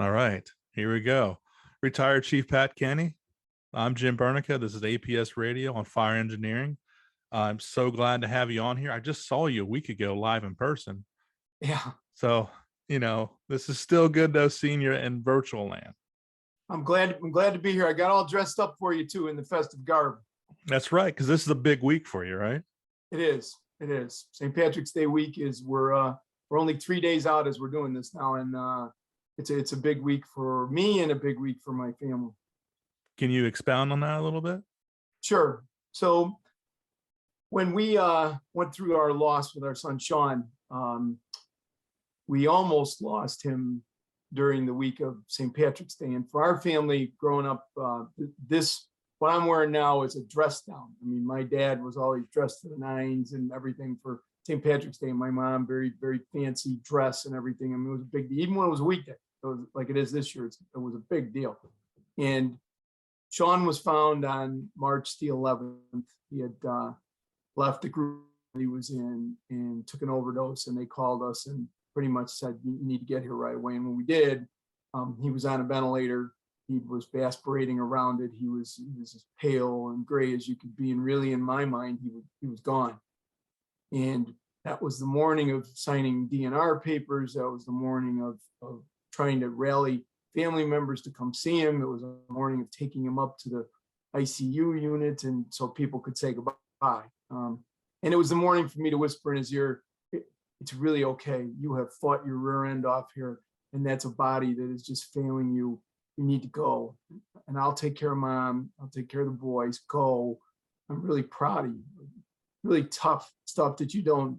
All right, here we go. Retired Chief Pat Kenny. I'm Jim Burneka. This is APS Radio on fire engineering. I'm so glad to have you on here. I just saw you a week ago live in person. Yeah. So, this is still good though, seeing you in virtual land. I'm glad to be here. I got all dressed up for you too in the festive garb. That's right, because this is a big week for you, right? It is. St. Patrick's Day week is we're only 3 days out as we're doing this now, and it's a big week for me and a big week for my family. Can you expound on that a little bit? Sure. So when we went through our loss with our son Sean, we almost lost him during the week of St. Patrick's Day. And for our family growing up, what I'm wearing now is a dress down. I mean, my dad was always dressed to the nines and everything for St. Patrick's Day. My mom, very, very fancy dress and everything. I mean, it was a big deal. Even when it was a weekday, it was like it is this year. It was a big deal. And Sean was found on March the 11th. He had left the group he was in and took an overdose, and they called us and pretty much said, you need to get here right away. And when we did, he was on a ventilator. He was aspirating around it. He was as pale and gray as you could be. And really, in my mind, he was gone. And that was the morning of signing DNR papers. That was the morning of trying to rally family members to come see him. It was a morning of taking him up to the ICU unit, and so people could say goodbye. And it was the morning for me to whisper in his ear, it's really okay. You have fought your rear end off here, and that's a body that is just failing you. You need to go. And I'll take care of mom. I'll take care of the boys. Go. I'm really proud of you. Really tough stuff that you don't,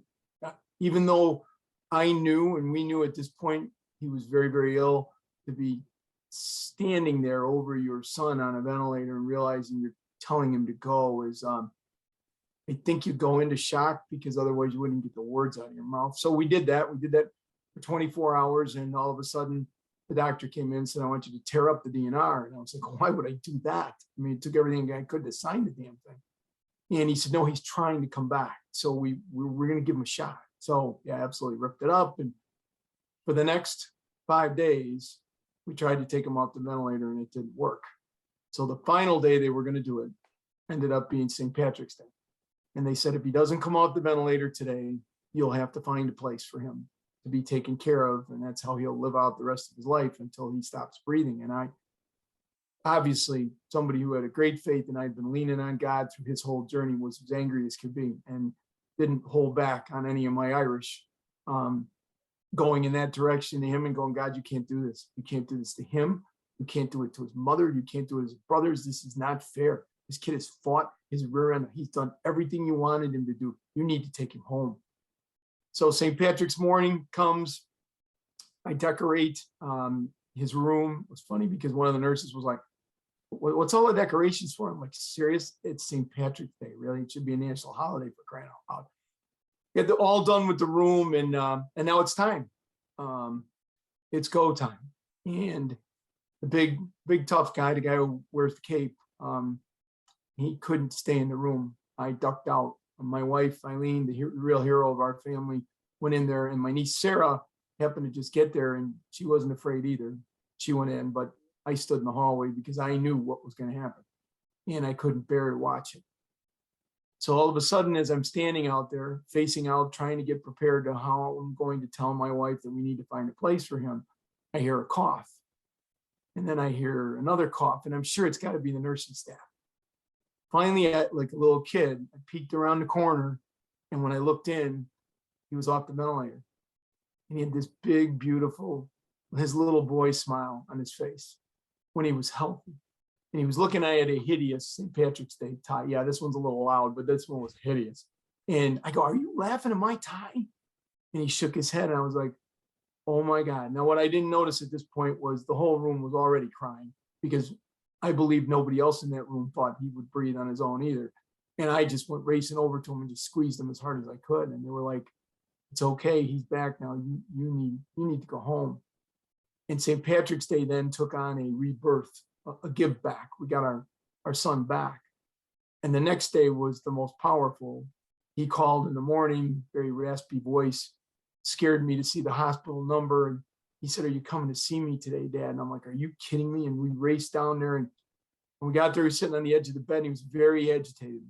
even though I knew and we knew at this point he was very, very ill, to be standing there over your son on a ventilator and realizing you're telling him to go is, I think you go into shock, because otherwise you wouldn't get the words out of your mouth. So we did that. We did that for 24 hours. And all of a sudden the doctor came in and said, I want you to tear up the DNR. And I was like, why would I do that? I mean, it took everything I could to sign the damn thing. And he said, no, he's trying to come back. So we're going to give him a shot. So yeah, absolutely ripped it up. And for the next 5 days, we tried to take him off the ventilator and it didn't work. So the final day they were going to do it ended up being St. Patrick's Day. And they said, if he doesn't come off the ventilator today, you'll have to find a place for him to be taken care of. And that's how he'll live out the rest of his life until he stops breathing. And I, obviously, somebody who had a great faith and I'd been leaning on God through his whole journey, was as angry as could be and didn't hold back on any of my Irish going in that direction to him and going, God, you can't do this. You can't do this to him. You can't do it to his mother. You can't do it to his brothers. This is not fair. This kid has fought his rear end. He's done everything you wanted him to do. You need to take him home. So St. Patrick's morning comes. I decorate his room. It was funny because one of the nurses was like, what's all the decorations for? I'm like, serious? It's St. Patrick's Day. Really? It should be a national holiday, for crying out loud. Get all done with the room, and now it's time. It's go time. And the big tough guy, the guy who wears the cape, he couldn't stay in the room. I ducked out. My wife, Eileen, the real hero of our family, went in there, and my niece, Sarah, happened to just get there, and she wasn't afraid either. She went in, but I stood in the hallway because I knew what was going to happen, and I couldn't bear to watch it. So all of a sudden, as I'm standing out there, facing out, trying to get prepared to how I'm going to tell my wife that we need to find a place for him, I hear a cough. And then I hear another cough, and I'm sure it's got to be the nursing staff. Finally, like a little kid, I peeked around the corner, and when I looked in, he was off the ventilator. And he had this big, beautiful, his little boy smile on his face when he was healthy. And he was looking at a hideous St. Patrick's Day tie. Yeah, this one's a little loud, but this one was hideous. And I go, are you laughing at my tie? And he shook his head, and I was like, oh my God. Now, what I didn't notice at this point was the whole room was already crying, because I believe nobody else in that room thought he would breathe on his own either. And I just went racing over to him and just squeezed him as hard as I could. And they were like, it's okay. He's back now. You need to go home. And St. Patrick's Day then took on a rebirth, a give back. We got our son back. And the next day was the most powerful. He called in the morning, very raspy voice, scared me to see the hospital number. And he said, "Are you coming to see me today, Dad?" And I'm like, "Are you kidding me?" And we raced down there, and when we got there, he was sitting on the edge of the bed, and he was very agitated.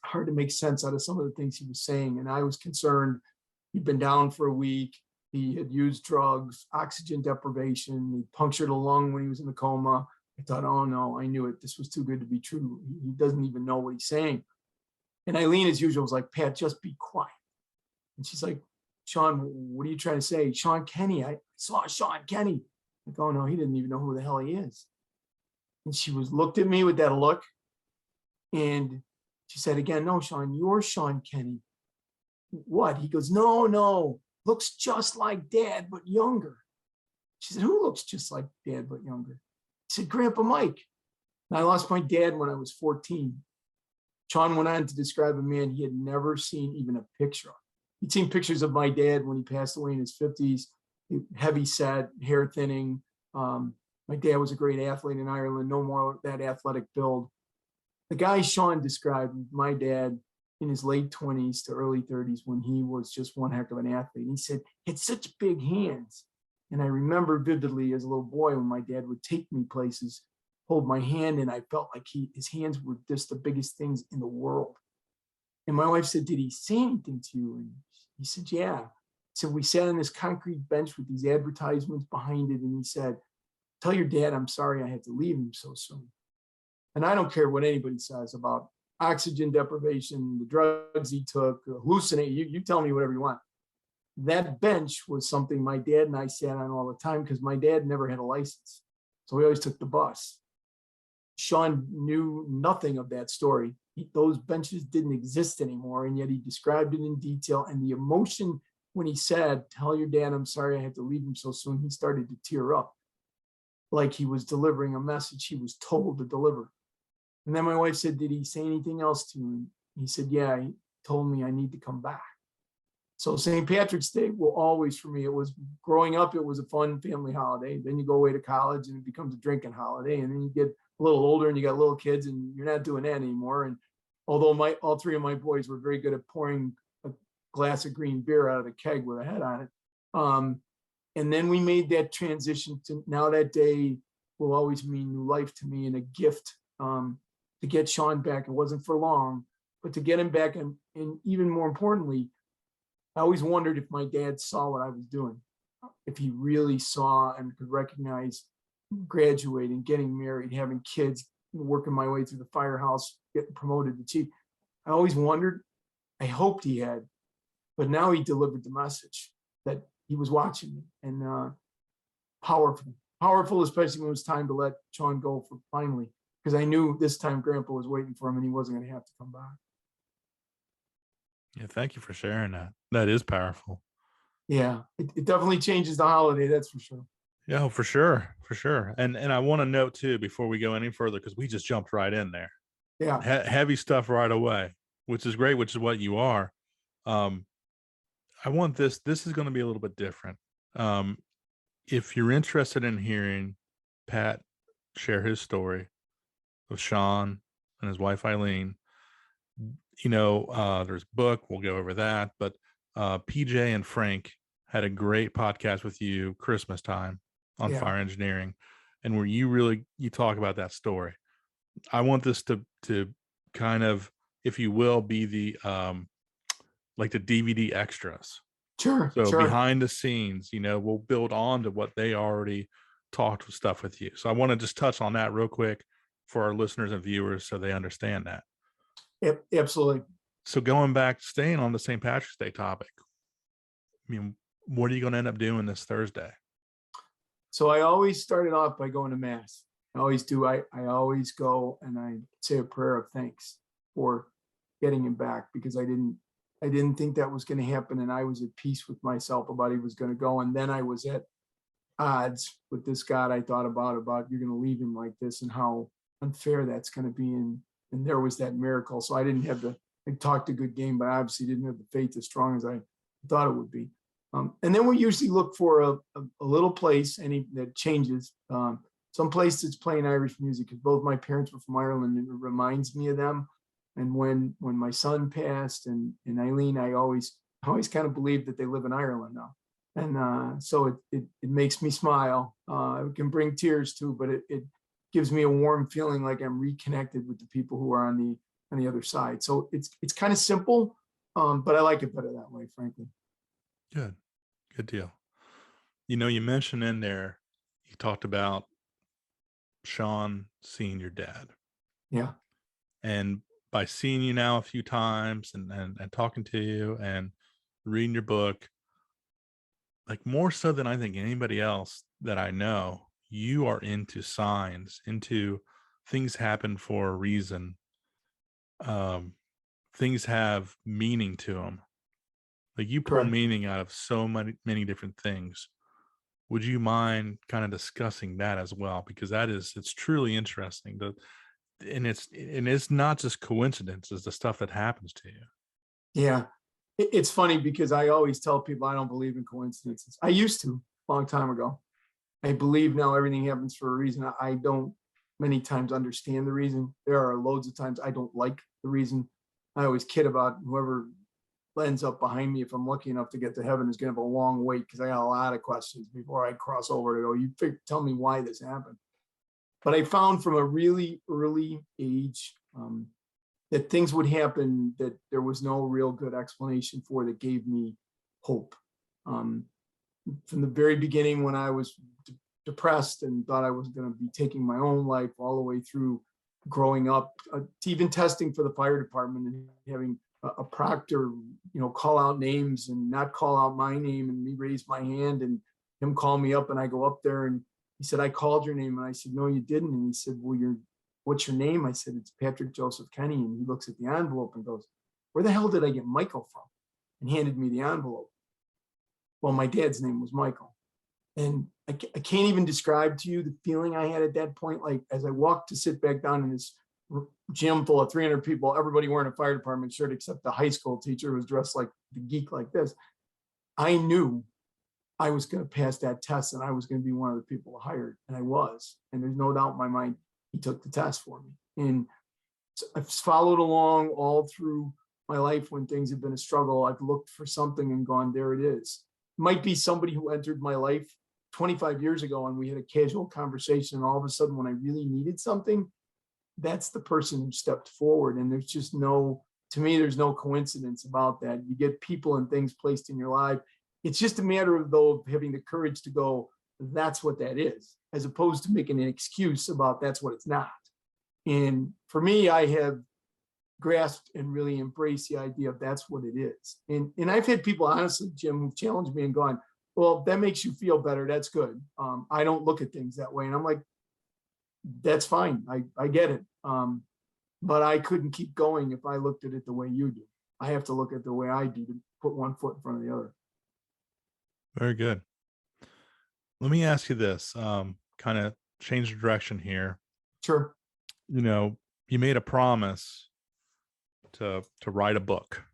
Hard to make sense out of some of the things he was saying. And I was concerned. He'd been down for a week. He had used drugs, oxygen deprivation. He punctured a lung when he was in a coma. I thought, oh no, I knew it. This was too good to be true. He doesn't even know what he's saying. And Eileen, as usual, was like, "Pat, just be quiet." And she's like, "Sean, what are you trying to say?" "Sean Kenny, I saw Sean Kenny." I'm like, oh no, he didn't even know who the hell he is. And she looked at me with that look. And she said again, "No, Sean, you're Sean Kenny." "What?" He goes, no, looks just like Dad, but younger." She said, "Who looks just like Dad, but younger?" He said, "Grandpa Mike." And I lost my dad when I was 14. Sean went on to describe a man he had never seen even a picture of. He'd seen pictures of my dad when he passed away in his 50s, heavy set, hair thinning. My dad was a great athlete in Ireland, no more of that athletic build. The guy Sean described, my dad in his late 20s to early 30s, when he was just one heck of an athlete. He said, he had such big hands. And I remember vividly as a little boy when my dad would take me places, hold my hand, and I felt like his hands were just the biggest things in the world. And my wife said, "Did he say anything to you?" And he said, "Yeah." So we sat on this concrete bench with these advertisements behind it. And he said, "Tell your dad I'm sorry I had to leave him so soon." And I don't care what anybody says about oxygen deprivation, the drugs he took, hallucinate. You tell me whatever you want. That bench was something my dad and I sat on all the time because my dad never had a license. So we always took the bus. Sean knew nothing of that story. Those benches didn't exist anymore. And yet he described it in detail. And the emotion when he said, "Tell your dad I'm sorry I had to leave him so soon," he started to tear up like he was delivering a message he was told to deliver. And then my wife said, "Did he say anything else to you?" And he said, "Yeah, he told me I need to come back." So St. Patrick's Day will always, for me, it was growing up, it was a fun family holiday. Then you go away to college and it becomes a drinking holiday. And then you get a little older and you got little kids and you're not doing that anymore. And although all three of my boys were very good at pouring a glass of green beer out of the keg with a head on it. And then we made that transition to now that day will always mean new life to me and a gift to get Sean back. It wasn't for long, but to get him back. And even more importantly, I always wondered if my dad saw what I was doing, if he really saw and could recognize graduating, getting married, having kids, working my way through the firehouse, getting promoted to chief. I always wondered. I hoped he had, but now he delivered the message that he was watching me. And powerful, especially when it was time to let Sean go for finally, because I knew this time Grandpa was waiting for him and he wasn't going to have to come back. Yeah, thank you for sharing that. That is powerful. Yeah, it definitely changes the holiday, that's for sure. Yeah, for sure, for sure. And I want to note too before we go any further, because we just jumped right in there. Yeah, Heavy stuff right away, which is great, which is what you are. I want this. This is going to be a little bit different. If you're interested in hearing Pat share his story of Sean and his wife Eileen, there's a book. We'll go over that. But PJ and Frank had a great podcast with you Christmas time on fire engineering, and where you talk about that story. I want this to kind of, if you will, be the like the DVD extras. sure. Behind the scenes, we'll build on to what they already talked stuff with you. So I want to just touch on that real quick for our listeners and viewers so they understand that. Yep, absolutely. So going back, staying on the St. Patrick's Day topic, I mean, what are you going to end up doing this Thursday? So I always started off by going to mass. I always do. I always go and I say a prayer of thanks for getting him back, because I didn't think that was going to happen. And I was at peace with myself about he was going to go. And then I was at odds with this God I thought about you're going to leave him like this and how unfair that's going to be. And there was that miracle. So I didn't have I talked a good game, but I obviously didn't have the faith as strong as I thought it would be. And then we usually look for a little place that changes. Some place that's playing Irish music, because both my parents were from Ireland and it reminds me of them. And when my son passed and Eileen, I always kind of believed that they live in Ireland now. And so it makes me smile. It can bring tears too, but it gives me a warm feeling like I'm reconnected with the people who are on the other side. So it's kind of simple, but I like it better that way, frankly. Good deal. You mentioned in there, you talked about Sean seeing your dad. Yeah. And by seeing you now a few times and talking to you and reading your book, like more so than I think anybody else that I know, you are into signs, into things happen for a reason. Things have meaning to them. Like you pull Correct. meaning out of so many different things. Would you mind kind of discussing that as well? Because it's truly interesting. And it's not just coincidences, the stuff that happens to you. Yeah. It's funny because I always tell people I don't believe in coincidences. I used to a long time ago. I believe now everything happens for a reason. I don't many times understand the reason. There are loads of times I don't like the reason. I always kid about whoever ends up behind me, if I'm lucky enough to get to heaven, is going to have a long wait because I got a lot of questions before I cross over to go, tell me why this happened. But I found from a really early age that things would happen that there was no real good explanation for, that gave me hope. From the very beginning, when I was depressed and thought I was going to be taking my own life, all the way through growing up, to even testing for the fire department and having a proctor, call out names and not call out my name, and me raise my hand and him call me up, and I go up there and he said, "I called your name." And I said, "No, you didn't." And he said, "Well, what's your name?" I said, "It's Patrick Joseph Kenny." And he looks at the envelope and goes, "Where the hell did I get Michael from?" And handed me the envelope. Well, my dad's name was Michael. And I can't even describe to you the feeling I had at that point. Like as I walked to sit back down in this gym full of 300 people, everybody wearing a fire department shirt except the high school teacher who was dressed like the geek like this, I knew I was going to pass that test and I was going to be one of the people hired. And I was. And there's no doubt in my mind he took the test for me. And I've followed along all through my life when things have been a struggle. I've looked for something and gone, there it is. Might be somebody who entered my life 25 years ago and we had a casual conversation, and all of a sudden when I really needed something, that's the person who stepped forward. And there's just to me, there's no coincidence about that. You get people and things placed in your life. It's just a matter of having the courage to go, that's what that is, as opposed to making an excuse about that's what it's not. And for me, I have grasped and really embraced the idea of that's what it is. And I've had people, honestly, Jim, who've challenged me and gone, "Well, that makes you feel better. That's good. I don't look at things that way." And I'm like, that's fine. I get it. But I couldn't keep going if I looked at it the way you do. I have to look at it the way I do, to put one foot in front of the other. Very good. Let me ask you this, kind of change the direction here. Sure. You made a promise to write a book.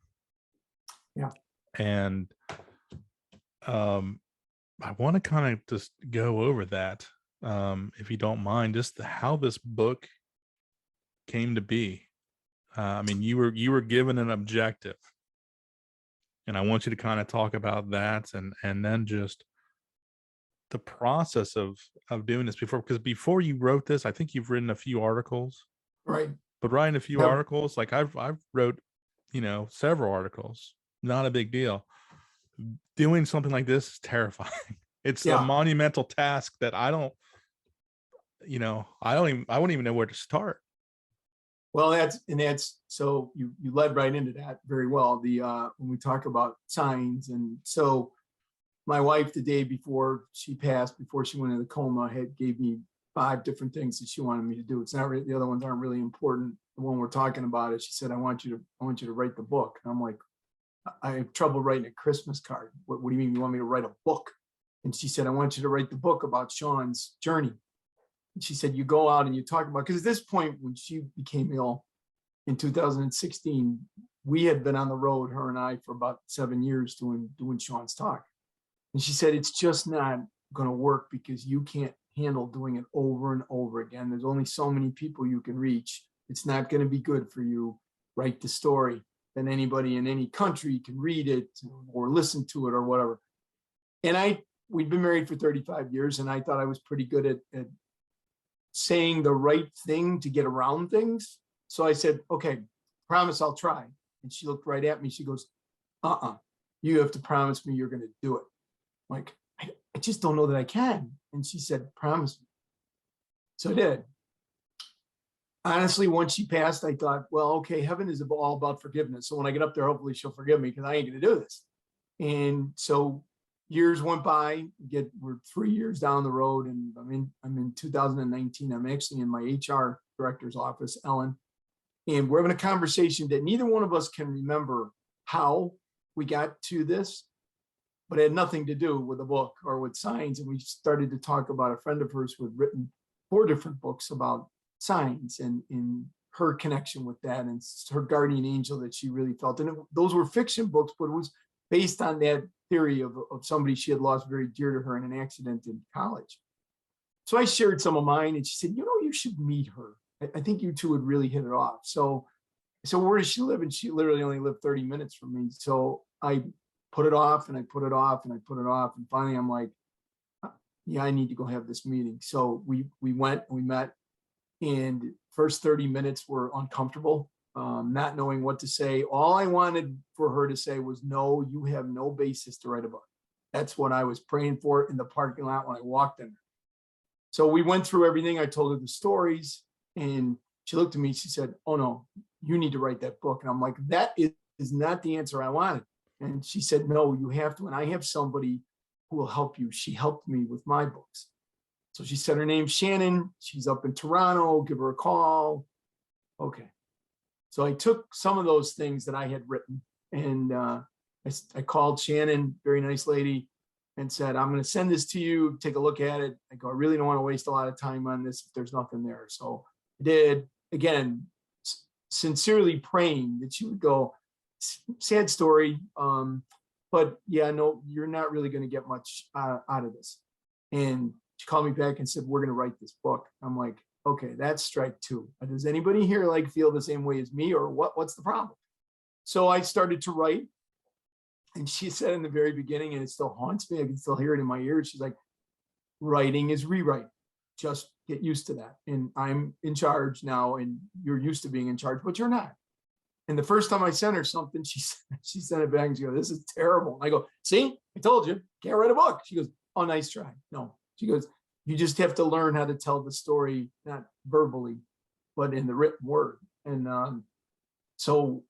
Yeah. And I want to kind of just go over that, if you don't mind, just how this book came to be. I mean, you were given an objective, and I want you to kind of talk about that, and then just the process of doing this because before you wrote this, I think you've written a few articles, Right. but writing a few Yep. articles, like I've wrote, several articles, not a big deal. Doing something like this is terrifying. It's a monumental task that I wouldn't even know where to start. Well, that's so you led right into that very well. When we talk about signs, and so my wife, the day before she passed, before she went into the coma, gave me 5 different things that she wanted me to do. It's not really, the other ones aren't really important. The one we're talking about is she said, I want you to write the book. And I'm like, I have trouble writing a Christmas card. What do you mean you want me to write a book? And she said, I want you to write the book about Sean's journey. And she said, you go out and you talk about, because at this point, when she became ill in 2016, we had been on the road, her and I, for about 7 years doing Sean's talk. And she said, it's just not going to work because you can't handle doing it over and over again. There's only so many people you can reach. It's not going to be good for you. Write the story. Then anybody in any country can read it or listen to it or whatever. And we'd been married for 35 years, and I thought I was pretty good at saying the right thing to get around things. So I said, okay, promise I'll try. And she looked right at me. She goes, you have to promise me you're going to do it. I'm like, I just don't know that I can. And she said, promise me. So I did. Honestly, once she passed, I thought, well, okay, heaven is all about forgiveness. So when I get up there, hopefully she'll forgive me, because I ain't going to do this. And so years went by. We're 3 years down the road, and I'm in 2019. I'm actually in my HR director's office, Ellen, and we're having a conversation that neither one of us can remember how we got to this, but it had nothing to do with a book or with signs. And we started to talk about a friend of hers who had written 4 different books about signs and in her connection with that, and her guardian angel that she really felt. And those were fiction books, but it was based on that theory of somebody she had lost very dear to her in an accident in college. So I shared some of mine, and she said, you should meet her. I think you two would really hit it off. So where does she live? And she literally only lived 30 minutes from me. So I put it off, and I put it off, and I put it off. And finally I'm like, yeah, I need to go have this meeting. So we went and we met, and first 30 minutes were uncomfortable, not knowing what to say. All I wanted for her to say was, no, you have no basis to write a book. That's what I was praying for in the parking lot when I walked in. So we went through everything. I told her the stories, and she looked at me. She said, oh no, you need to write that book. And I'm like, that is not the answer I wanted. And she said, no, you have to. And I have somebody who will help you. She helped me with my books. So she said her name's Shannon. She's up in Toronto. Give her a call. Okay. So I took some of those things that I had written, and I called Shannon, very nice lady, and said, I'm going to send this to you. Take a look at it. I go, I really don't want to waste a lot of time on this if there's nothing there. So I did. Again, sincerely praying that she would go, sad story. But yeah, no, you're not really going to get much out of this. And she called me back and said, we're going to write this book. I'm like, okay, that's strike 2. Does anybody here feel the same way as me, or what's the problem? So I started to write, and she said in the very beginning, and it still haunts me, I can still hear it in my ears. She's like, writing is rewriting. Just get used to that. And I'm in charge now, and you're used to being in charge, but you're not. And the first time I sent her something, she sent it back and she goes, this is terrible. I go, see, I told you, can't write a book. She goes, oh, nice try. No, she goes, you just have to learn how to tell the story, not verbally, but in the written word. And so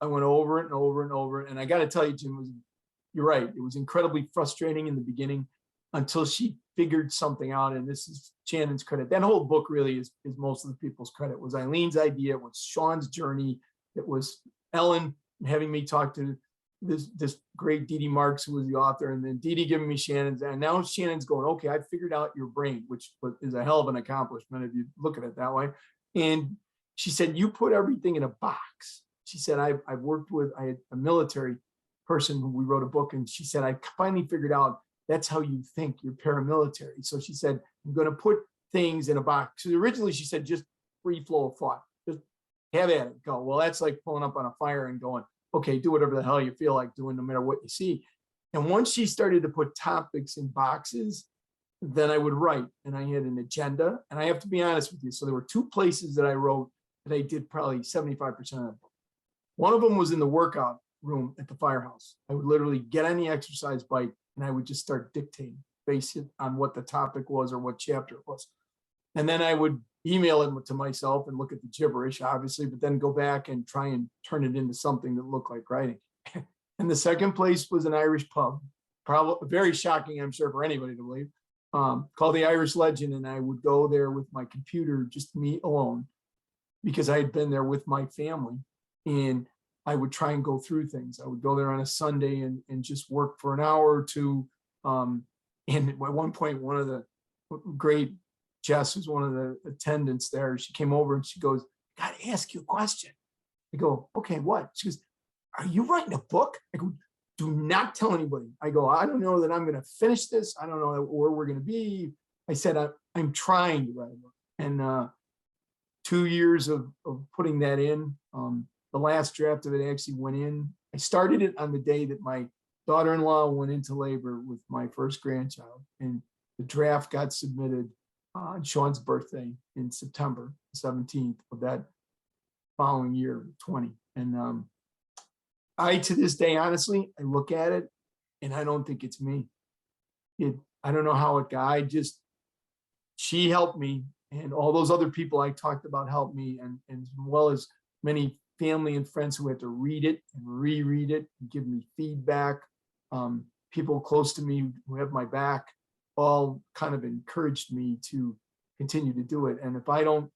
I went over it and over and over. And I got to tell you, Jim, you're right. It was incredibly frustrating in the beginning until she figured something out. And this is Shannon's credit. That whole book really is most of the people's credit. It was Eileen's idea. It was Sean's journey. It was Ellen having me talk to this great Dee Dee Marks, who was the author, and then Dee Dee giving me Shannon's, and now Shannon's going, okay, I figured out your brain, which is a hell of an accomplishment if you look at it that way. And she said, you put everything in a box. She said, I had a military person who we wrote a book, and she said, I finally figured out that's how you think, you're paramilitary. So she said, I'm going to put things in a box. So originally she said, just free flow of thought, just have at it, go. Well, that's like pulling up on a fire and going, okay, do whatever the hell you feel like doing, no matter what you see. And once she started to put topics in boxes, then I would write, and I had an agenda. And I have to be honest with you. So there were 2 places that I wrote that I did probably 75% of the book. One of them was in the workout room at the firehouse. I would literally get on the exercise bike, and I would just start dictating based on what the topic was or what chapter it was. And then I would email it to myself and look at the gibberish, obviously, but then go back and try and turn it into something that looked like writing. And the second place was an Irish pub, probably very shocking, I'm sure, for anybody to believe, called the Irish Legend. And I would go there with my computer, just me alone, because I had been there with my family. And I would try and go through things. I would go there on a Sunday and just work for an hour or two. And at one point, one of the great Jess, who's one of the attendants there, she came over and she goes, I got to ask you a question. I go, okay, what? She goes, are you writing a book? I go, do not tell anybody. I go, I don't know that I'm going to finish this. I don't know where we're going to be. I said, I'm trying to write a book. And 2 years of putting that in, the last draft of it actually went in. I started it on the day that my daughter-in-law went into labor with my first grandchild, and the draft got submitted on Sean's birthday in September 17th of that following year, 20. And I, to this day, honestly, I look at it and I don't think it's me. I don't know how it got. She helped me, and all those other people I talked about helped me, and as well as many family and friends who had to read it and reread it and give me feedback. People close to me who have my back all kind of encouraged me to continue to do it. And if I don't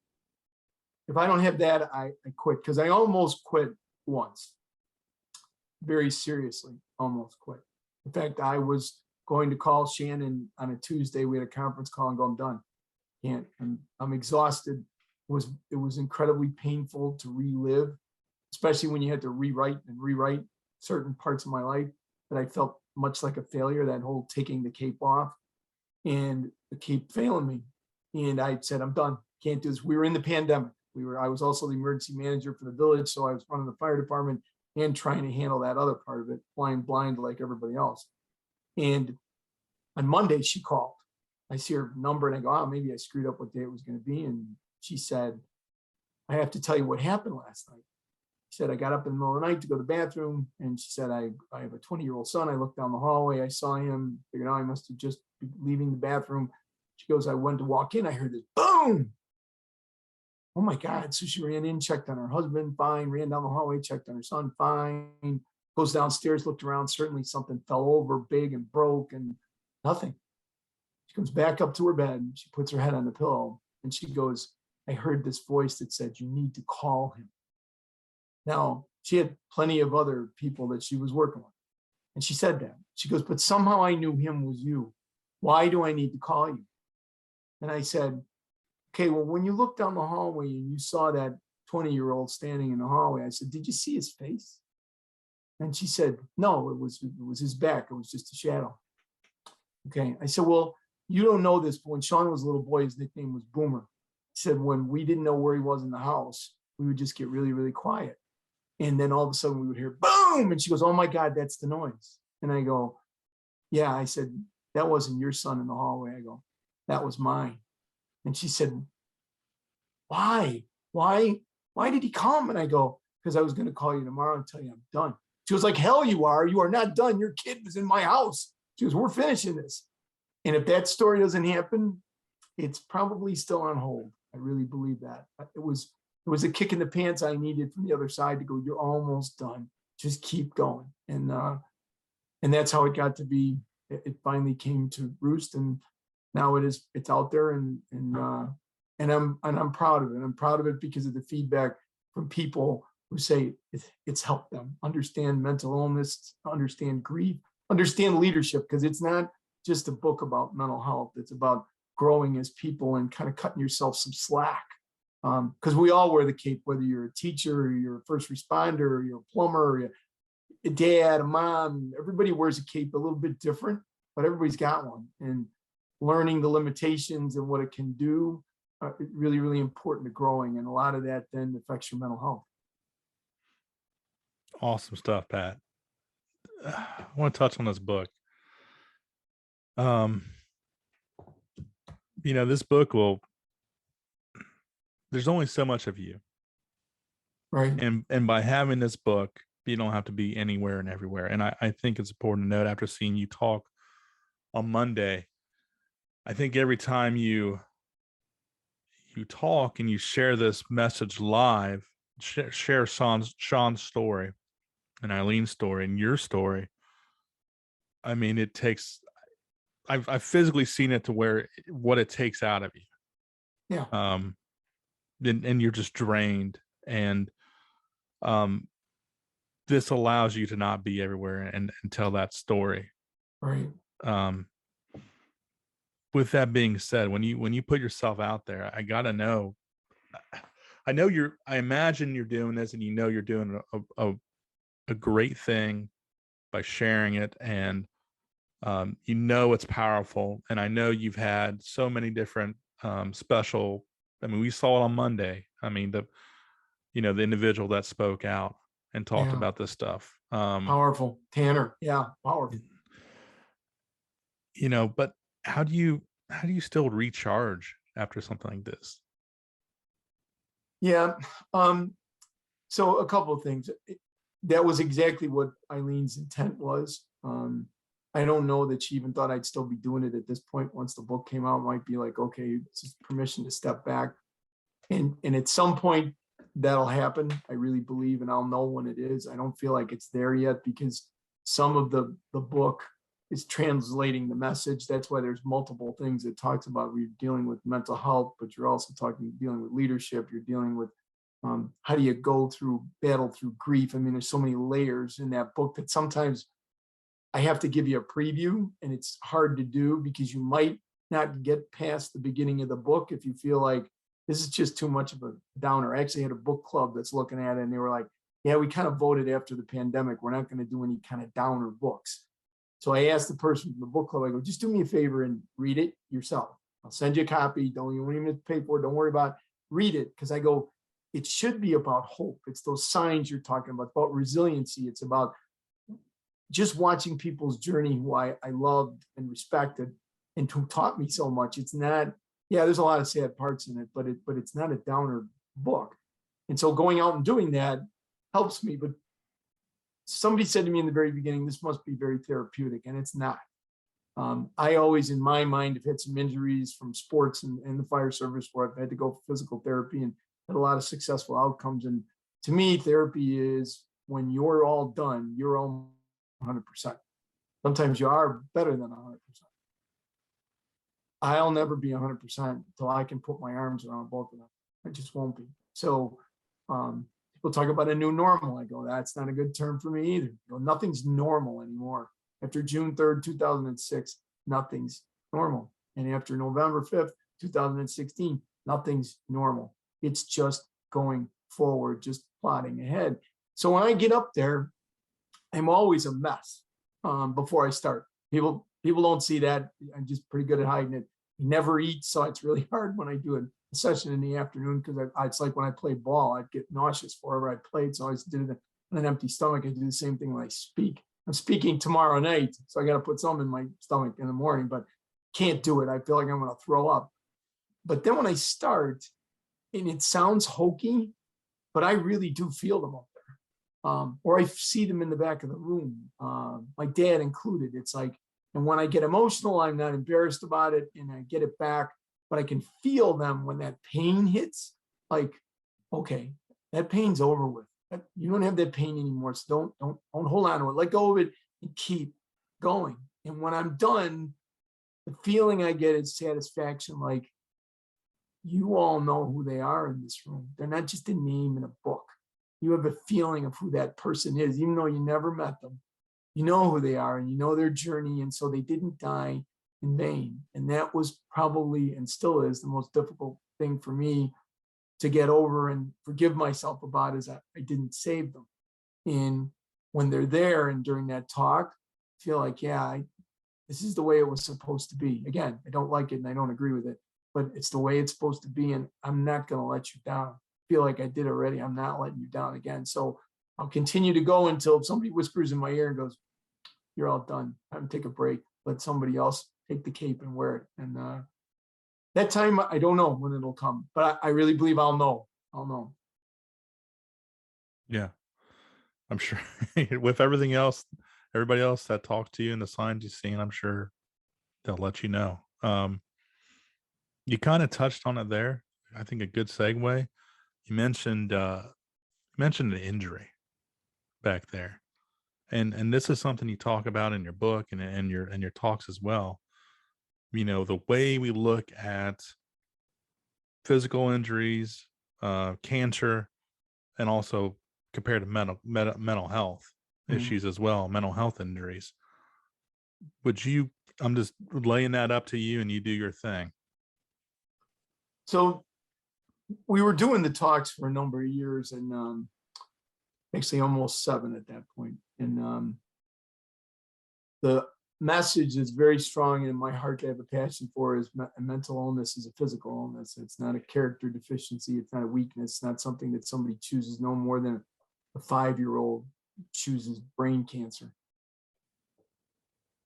have that, I quit, because I almost quit once. Very seriously, almost quit. In fact, I was going to call Shannon on a Tuesday. We had a conference call and go, I'm done. Can't. I'm exhausted. It was incredibly painful to relive, especially when you had to rewrite certain parts of my life that I felt much like a failure, that whole taking the cape off, and the cape failing me. And I said, I'm done. Can't do this. We were in the pandemic. I was also the emergency manager for the village. So I was running the fire department and trying to handle that other part of it, flying blind like everybody else. And on Monday, she called. I see her number and I go, oh, maybe I screwed up what day it was going to be. And she said, I have to tell you what happened last night. She said, I got up in the middle of the night to go to the bathroom. And she said, I have a 20-year-old son. I looked down the hallway. I saw him. Figured out I must have just been leaving the bathroom. She goes, I went to walk in. I heard this boom. Oh my God. So she ran in, checked on her husband, fine. Ran down the hallway, checked on her son, fine. Goes downstairs, looked around. Certainly something fell over big and broke, and nothing. She comes back up to her bed. She puts her head on the pillow and she goes, I heard this voice that said, you need to call him. Now, she had plenty of other people that she was working with. And she said that. She goes, but somehow I knew him was you. Why do I need to call you? And I said, okay, well, when you looked down the hallway and you saw that 20-year-old standing in the hallway, I said, did you see his face? And she said, no, it was his back. It was just a shadow. Okay. I said, well, you don't know this, but when Sean was a little boy, his nickname was Boomer. He said, when we didn't know where he was in the house, we would just get really, really quiet. And then all of a sudden we would hear boom. And she goes, oh my God, that's the noise. And I go, yeah. I said, that wasn't your son in the hallway. I go, that was mine. And she said, why did he come? And I go, because I was going to call you tomorrow and tell you I'm done. She was like, hell you are not done. Your kid was in my house. She goes, we're finishing this. And if that story doesn't happen, it's probably still on hold. I really believe that. It was a kick in the pants I needed from the other side to go, you're almost done. Just keep going. And that's how it got to be. It finally came to roost, and now it's out there, and I'm proud of it. I'm proud of it because of the feedback from people who say it's helped them understand mental illness, understand grief, understand leadership, because it's not just a book about mental health. It's about growing as people and kind of cutting yourself some slack. Because we all wear the cape, whether you're a teacher, or you're a first responder, or you're a plumber, or you're a dad, a mom. Everybody wears a cape a little bit different, but everybody's got one. And learning the limitations and what it can do, really, really important to growing. And a lot of that then affects your mental health. Awesome stuff, Pat. I want to touch on this book. This book there's only so much of you. Right. And by having this book, you don't have to be anywhere and everywhere. And I think it's important to note, after seeing you talk on Monday, I think every time you talk and you share this message live, share Sean's story and Eileen's story and your story. I mean, it takes, I've physically seen it to where what it takes out of you. Yeah. And you're just drained. And this allows you to not be everywhere and tell that story. Right. With that being said, when you put yourself out there, I gotta know. I imagine you're doing this, and you're doing a great thing by sharing it, and it's powerful. And I know you've had so many different special. I mean, we saw it on Monday. I mean, the individual that spoke out. and talked Yeah. about this stuff. Powerful. Tanner. Yeah. Powerful. But how do you still recharge after something like this? Yeah. So a couple of things. That was exactly what Eileen's intent was. I don't know that she even thought I'd still be doing it at this point. Once the book came out, it might be like, okay, this is permission to step back. And at some point that'll happen. I really believe, and I'll know when it is. I don't feel like it's there yet because some of the book is translating the message. That's why there's multiple things it talks about. We're dealing with mental health, but you're also dealing with leadership. You're dealing with how do you battle through grief? I mean, there's so many layers in that book that sometimes I have to give you a preview, and it's hard to do because you might not get past the beginning of the book if you feel like this is just too much of a downer. I actually had a book club that's looking at it, and they were like, yeah, we kind of voted after the pandemic, we're not going to do any kind of downer books. So I asked the person from the book club, I go, just do me a favor and read it yourself. I'll send you a copy. You won't even pay for it. Don't worry about it. Read it. Because I go, it should be about hope. It's those signs you're talking about resiliency. It's about just watching people's journey who I loved and respected and who taught me so much. It's not, yeah, there's a lot of sad parts in it, but it's not a downer book. And so going out and doing that helps me. But somebody said to me in the very beginning, this must be very therapeutic, and it's not. I always, in my mind, have had some injuries from sports and the fire service where I've had to go for physical therapy and had a lot of successful outcomes. And to me, therapy is when you're all done, you're all 100%. Sometimes you are better than 100%. I'll never be 100% until I can put my arms around both of them. I just won't be. So people talk about a new normal. I go, that's not a good term for me either. Nothing's normal anymore. After June 3rd, 2006, nothing's normal. And after November 5th, 2016, nothing's normal. It's just going forward, just plodding ahead. So when I get up there, I'm always a mess before I start. People don't see that. I'm just pretty good at hiding it. I never eat, so it's really hard when I do a session in the afternoon because it's like when I played ball, I'd get nauseous wherever I played. So I always did it on an empty stomach. I do the same thing when I speak. I'm speaking tomorrow night, so I got to put some in my stomach in the morning, but can't do it. I feel like I'm going to throw up. But then when I start, and it sounds hokey, but I really do feel them up there. Or I see them in the back of the room, my dad included. It's like, and when I get emotional, I'm not embarrassed about it and I get it back, but I can feel them when that pain hits, like, okay, that pain's over with. You don't have that pain anymore. So don't hold on to it. Let go of it and keep going. And when I'm done, the feeling I get is satisfaction. Like, you all know who they are in this room. They're not just a name in a book. You have a feeling of who that person is, even though you never met them. You know who they are and you know their journey. And so they didn't die in vain. And that was probably, and still is, the most difficult thing for me to get over and forgive myself about, is that I didn't save them. And when they're there and during that talk, I feel like, yeah, this is the way it was supposed to be. Again, I don't like it and I don't agree with it, but it's the way it's supposed to be. And I'm not going to let you down. I feel like I did already. I'm not letting you down again. So I'll continue to go until somebody whispers in my ear and goes, you're all done. Time to take a break. Let somebody else take the cape and wear it. And that time, I don't know when it'll come, but I really believe I'll know. I'll know. Yeah, I'm sure with everything else, everybody else that talks to you and the signs you've seen, I'm sure they'll let you know. You kind of touched on it there. I think a good segue. You mentioned an injury back there, and this is something you talk about in your book and your talks as well. The way we look at physical injuries, cancer, and also compared to mental health issues as well, mental health injuries. I'm just laying that up to you and you do your thing. So we were doing the talks for a number of years and actually almost 7 at that point. And the message is very strong in my heart to have a passion for is mental illness is a physical illness. It's not a character deficiency. It's not a weakness. It's not something that somebody chooses no more than a 5-year-old chooses brain cancer.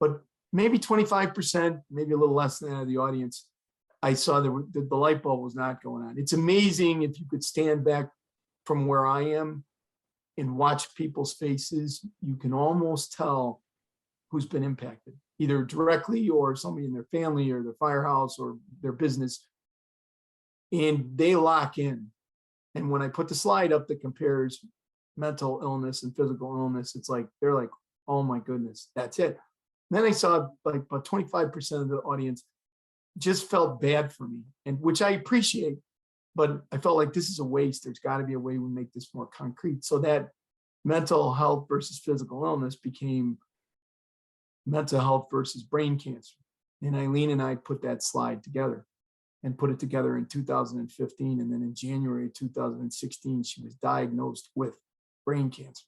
But maybe 25%, maybe a little less than that of the audience, I saw the light bulb was not going on. It's amazing if you could stand back from where I am and watch people's faces, you can almost tell who's been impacted, either directly or somebody in their family or their firehouse or their business. And they lock in. And when I put the slide up that compares mental illness and physical illness, it's like, they're like, oh my goodness, that's it. And then I saw like about 25% of the audience just felt bad for me, and which I appreciate, but I felt like this is a waste. There's got to be a way we make this more concrete. So that mental health versus physical illness became mental health versus brain cancer. And Eileen and I put that slide together and put it together in 2015. And then in January 2016, she was diagnosed with brain cancer.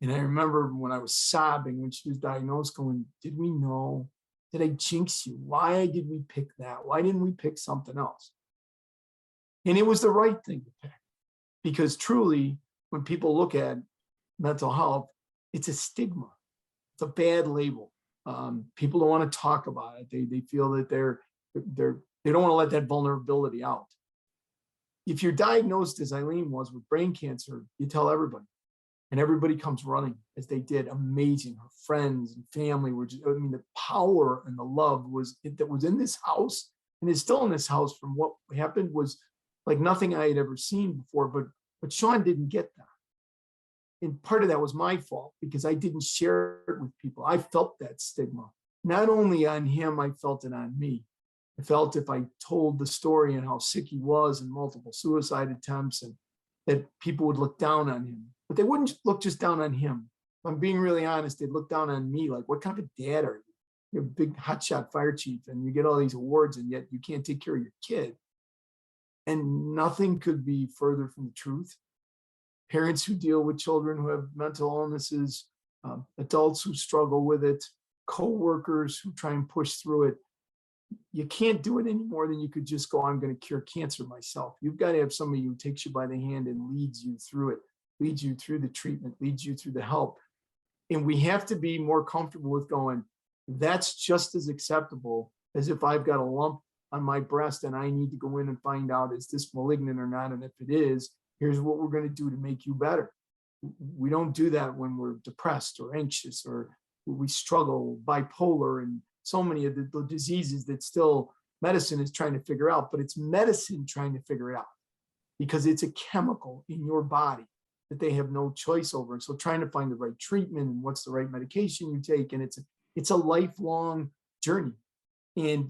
And I remember when I was sobbing when she was diagnosed, going, did we know? Did I jinx you? Why did we pick that? Why didn't we pick something else? And it was the right thing to pick, because truly, when people look at mental health, it's a stigma. It's a bad label. People don't want to talk about it. They feel that they don't want to let that vulnerability out. If you're diagnosed, as Eileen was, with brain cancer, you tell everybody. And everybody comes running, as they did. Amazing. Her friends and family were just, I mean, the power and the love that was in this house and is still in this house from what happened was like nothing I had ever seen before. But Sean didn't get that. And part of that was my fault because I didn't share it with people. I felt that stigma. Not only on him, I felt it on me. I felt if I told the story and how sick he was and multiple suicide attempts, and that people would look down on him. But they wouldn't look just down on him. If I'm being really honest, they'd look down on me like, what kind of a dad are you? You're a big hotshot fire chief and you get all these awards and yet you can't take care of your kid. And nothing could be further from the truth. Parents who deal with children who have mental illnesses, adults who struggle with it, co-workers who try and push through it. You can't do it any more than you could just go, I'm going to cure cancer myself. You've got to have somebody who takes you by the hand and leads you through it, leads you through the treatment, leads you through the help. And we have to be more comfortable with going, that's just as acceptable as if I've got a lump on my breast and I need to go in and find out, is this malignant or not? And if it is, here's what we're going to do to make you better. We don't do that when we're depressed or anxious or we struggle, bipolar, and so many of the diseases that still medicine is trying to figure out, but it's medicine trying to figure it out because it's a chemical in your body that they have no choice over. And so trying to find the right treatment and what's the right medication you take. And it's a lifelong journey. And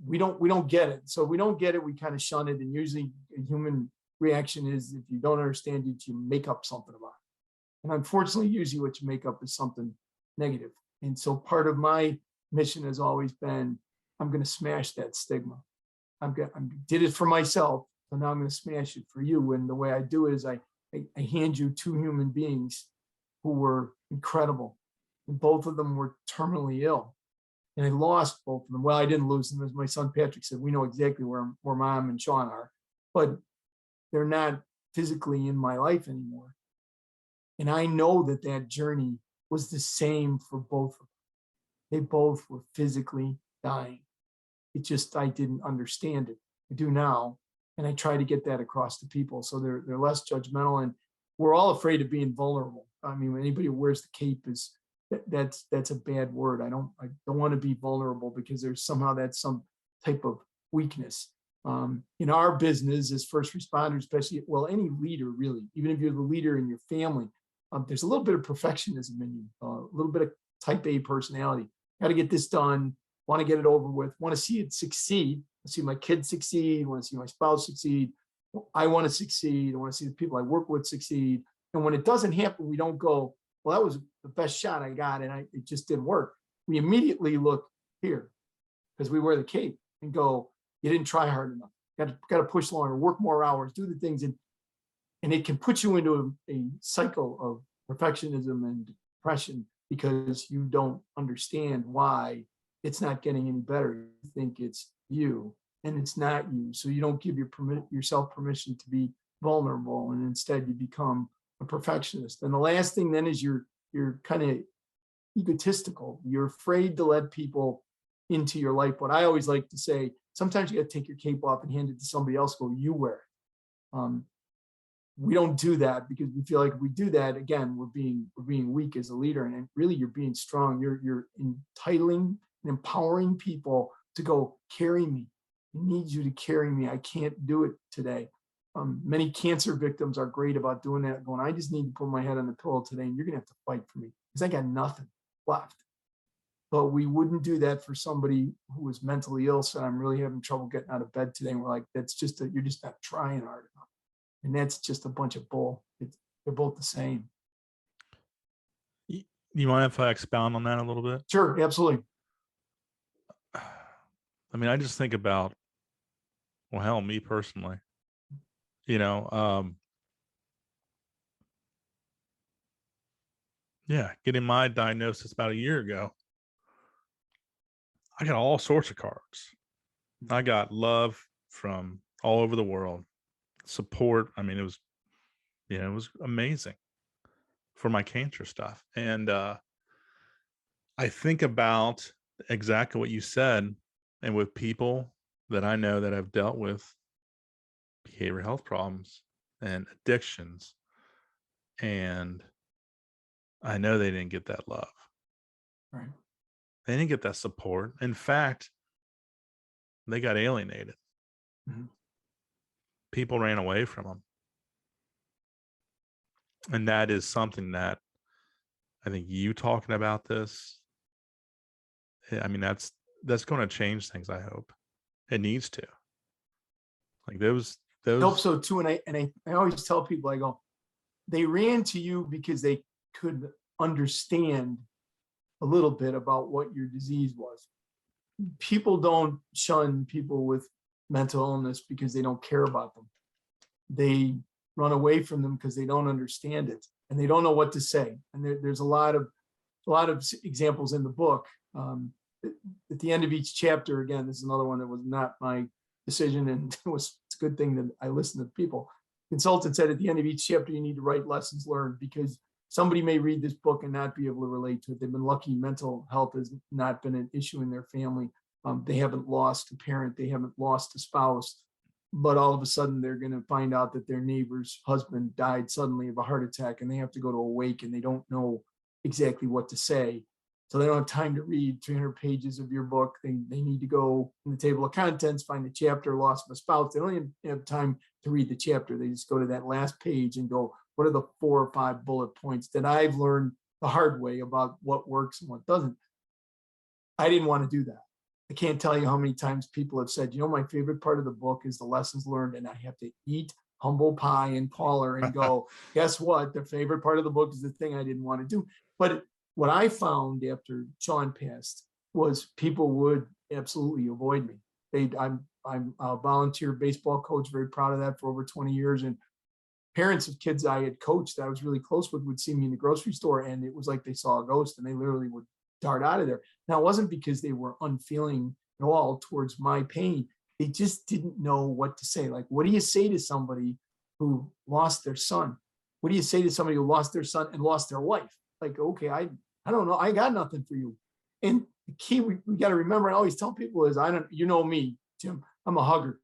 we don't get it. So we don't get it, we kind of shun it. And usually a human reaction is if you don't understand it, you make up something about it. And unfortunately, usually what you make up is something negative. And so part of my mission has always been, I'm going to smash that stigma. I did it for myself, so now I'm going to smash it for you. And the way I do it is I hand you two human beings who were incredible. And both of them were terminally ill. And I lost both of them. Well, I didn't lose them. As my son Patrick said, we know exactly where Mom and Sean are, but they're not physically in my life anymore. And I know that journey was the same for both of them. They both were physically dying. It just, I didn't understand it. I do now. And I try to get that across to people so they're less judgmental. And we're all afraid of being vulnerable. I mean, when anybody who wears the cape is, that's a bad word. I don't want to be vulnerable because there's somehow that's some type of weakness. In our business as first responders, especially, well, any leader really, even if you're the leader in your family, there's a little bit of perfectionism in you, a little bit of type A personality. Got to get this done, want to get it over with, want to see it succeed. I see my kids succeed, want to see my spouse succeed. I want to succeed. I want to see the people I work with succeed. And when it doesn't happen, we don't go, well, that was the best shot I got and it just didn't work. We immediately look here because we wear the cape and go, you didn't try hard enough. Got to push longer, work more hours, do the things. And it can put you into a cycle of perfectionism and depression because you don't understand why it's not getting any better. You think it's you and it's not you. So you don't give yourself permission to be vulnerable. And instead you become a perfectionist. And the last thing then is you're kind of egotistical. You're afraid to let people into your life. But I always like to say, sometimes you got to take your cape off and hand it to somebody else. Go, you wear it. We don't do that because we feel like if we do that, again, we're being weak as a leader. And really, you're being strong. You're entitling and empowering people to go, carry me. I need you to carry me. I can't do it today. Many cancer victims are great about doing that, going, I just need to put my head on the pillow today, and you're going to have to fight for me because I got nothing left. But we wouldn't do that for somebody who was mentally ill, said, I'm really having trouble getting out of bed today. And we're like, that's just, you're just not trying hard enough. And that's just a bunch of bull. They're both the same. You mind if I expound on that a little bit? Sure, absolutely. I mean, I just think about, well, hell, me personally, getting my diagnosis about a year ago, I got all sorts of cards. I got love from all over the world, support. I mean, it was amazing for my cancer stuff. And I think about exactly what you said, and with people that I know that have dealt with behavioral health problems and addictions, and I know they didn't get that love. Right. They didn't get that support. In fact, they got alienated. Mm-hmm. People ran away from them. And that is something that I think you talking about this, I mean, that's going to change things. I hope it needs to. Like those. I hope so too. And I always tell people, I go, they ran to you because they could understand a little bit about what your disease was. People don't shun people with mental illness because they don't care about them. They run away from them because they don't understand it and they don't know what to say. And there's a lot of examples in the book. At the end of each chapter, again, this is another one that was not my decision, and it's a good thing that I listened to people. Consultant said at the end of each chapter, you need to write lessons learned, because somebody may read this book and not be able to relate to it. They've been lucky. Mental health has not been an issue in their family. They haven't lost a parent. They haven't lost a spouse. But all of a sudden, they're going to find out that their neighbor's husband died suddenly of a heart attack, and they have to go to a wake, and they don't know exactly what to say. So they don't have time to read 300 pages of your book. They need to go in the table of contents, find the chapter, loss of a spouse. They don't even have time to read the chapter. They just go to that last page and go, what are the 4 or 5 bullet points that I've learned the hard way about what works and what doesn't? I didn't want to do that. I can't tell you how many times people have said, my favorite part of the book is the lessons learned, and I have to eat humble pie and call her and go, guess what? The favorite part of the book is the thing I didn't want to do. But what I found after Sean passed was people would absolutely avoid me. I'm a volunteer baseball coach, very proud of that, for over 20 years. And parents of kids I had coached that I was really close with would see me in the grocery store, and it was like they saw a ghost, and they literally would dart out of there. Now, it wasn't because they were unfeeling at all towards my pain. They just didn't know what to say. Like, what do you say to somebody who lost their son? What do you say to somebody who lost their son and lost their wife? Like, okay, I don't know. I got nothing for you. And the key we got to remember, I always tell people is, me, Jim, I'm a hugger.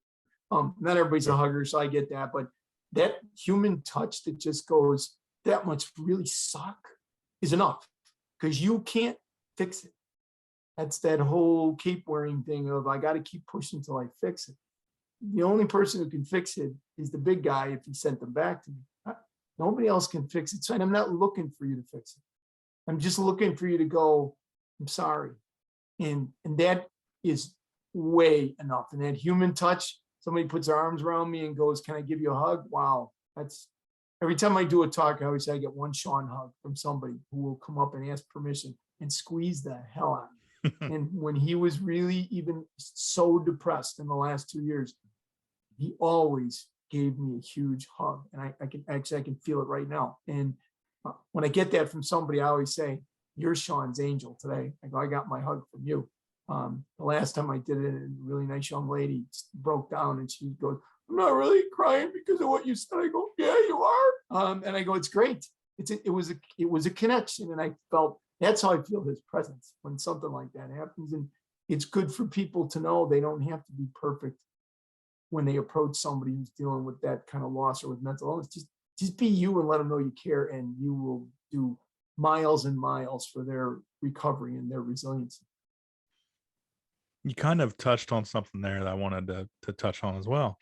Not everybody's a hugger, so I get that. But that human touch that just goes, that much really suck, is enough, because you can't fix it. That's that whole cape wearing thing of, I got to keep pushing till I fix it. The only person who can fix it is the big guy if he sent them back to me. Nobody else can fix it. So I'm not looking for you to fix it. I'm just looking for you to go, I'm sorry. And that is way enough. And that human touch, somebody puts their arms around me and goes, can I give you a hug? Wow. That's every time I do a talk, I always say I get one Sean hug from somebody who will come up and ask permission and squeeze the hell out of me. And when he was really even so depressed in the last 2 years, he always gave me a huge hug. And I can feel it right now. And when I get that from somebody, I always say, you're Sean's angel today. I go, I got my hug from you. The last time I did it, a really nice young lady broke down and she goes, I'm not really crying because of what you said. I go, yeah, you are. And I go, it's great. It was a connection. And I felt that's how I feel his presence when something like that happens. And it's good for people to know they don't have to be perfect when they approach somebody who's dealing with that kind of loss or with mental illness. Just be you and let them know you care, and you will do miles and miles for their recovery and their resiliency. You kind of touched on something there that I wanted to touch on as well.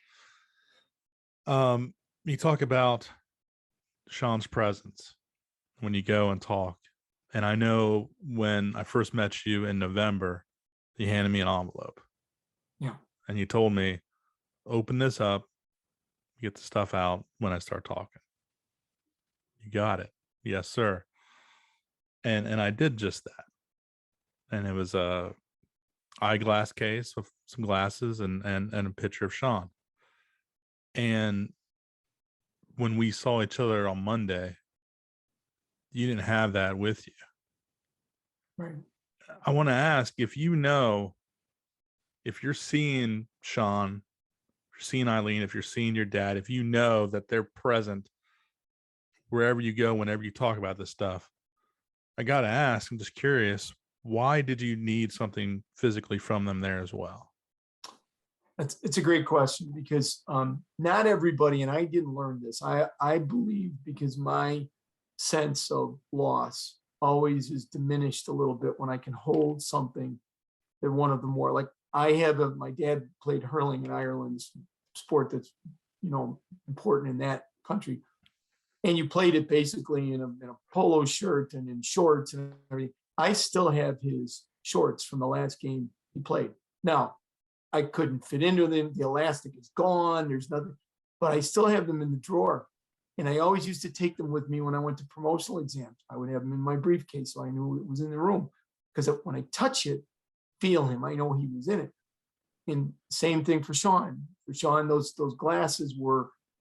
You talk about Sean's presence when you go and talk. And I know when I first met you in November, you handed me an envelope. Yeah. And you told me, open this up, get the stuff out when I start talking. You got it. Yes, sir. And I did just that. And it was a eyeglass case with some glasses and a picture of Sean. And when we saw each other on Monday, you didn't have that with you. Right. I want to ask if you're seeing Sean, if you're seeing Eileen, if you're seeing your dad, if you know that they're present wherever you go, whenever you talk about this stuff, I got to ask, I'm just curious, why did you need something physically from them there as well? It's a great question, because not everybody, and I didn't learn this, I believe, because my sense of loss always is diminished a little bit when I can hold something that one of the more, like my dad played hurling in Ireland, sport that's, important in that country. And you played it basically in a polo shirt and in shorts and everything. I still have his shorts from the last game he played. Now, I couldn't fit into them. The elastic is gone. There's nothing, but I still have them in the drawer. And I always used to take them with me when I went to promotional exams. I would have them in my briefcase, so I knew it was in the room. Because when I touch it, feel him, I know he was in it. And same thing for Sean. For Sean, those glasses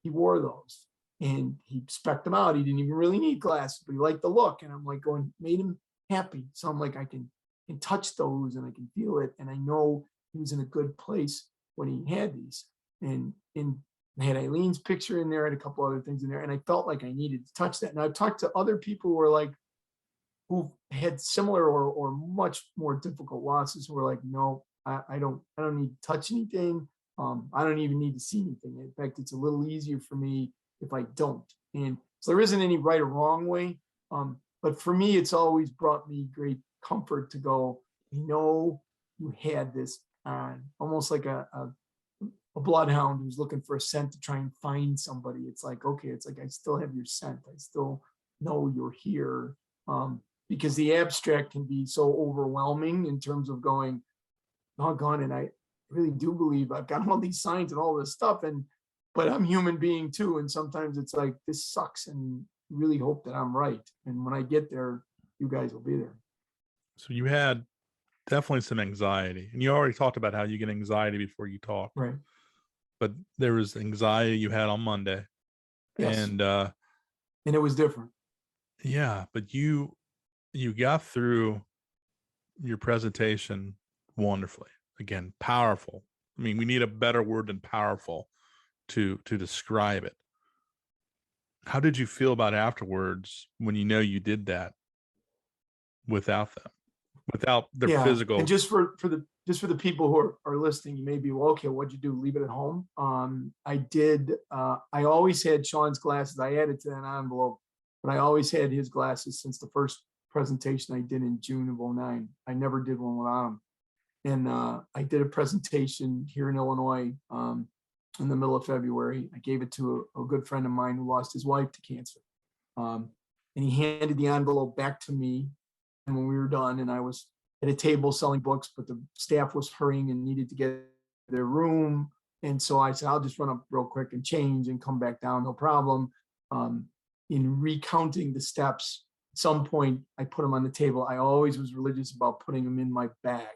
he wore those. And he spec'd them out. He didn't even really need glasses, but he liked the look. And I'm like made him happy. So I'm like, I can touch those and I can feel it. And I know he was in a good place when he had these. And I had Eileen's picture in there and a couple other things in there. And I felt like I needed to touch that. And I've talked to other people who had similar or much more difficult losses who were like, no, I don't need to touch anything. I don't even need to see anything. In fact, it's a little easier for me if I don't. And so there isn't any right or wrong way. But for me, it's always brought me great comfort to go, you had this on, almost like a bloodhound who's looking for a scent to try and find somebody. It's like, okay, it's like, I still have your scent. I still know you're here. Because the abstract can be so overwhelming in terms of going, doggone, and I really do believe I've got all these signs and all this stuff, but I'm human being too. And sometimes it's like, this sucks, and really hope that I'm right. And when I get there, you guys will be there. So you had definitely some anxiety, and you already talked about how you get anxiety before you talk. Right. But there was anxiety you had on Monday. Yes. And it was different. Yeah, but you got through your presentation wonderfully. Again, powerful. I mean, we need a better word than powerful to describe it. How did you feel about afterwards when you did that without them, without their physical? And just for the people who are listening, you may be, well, okay, what'd you do? Leave it at home? I did. I always had Sean's glasses. I added to that envelope, but I always had his glasses since the first presentation I did in June of 2009. I never did one without him. And I did a presentation here in Illinois in the middle of February. I gave it to a good friend of mine who lost his wife to cancer. And he handed the envelope back to me. And when we were done, and I was at a table selling books, but the staff was hurrying and needed to get their room. And so I said, I'll just run up real quick and change and come back down, no problem. In recounting the steps, at some point I put them on the table. I always was religious about putting them in my bag.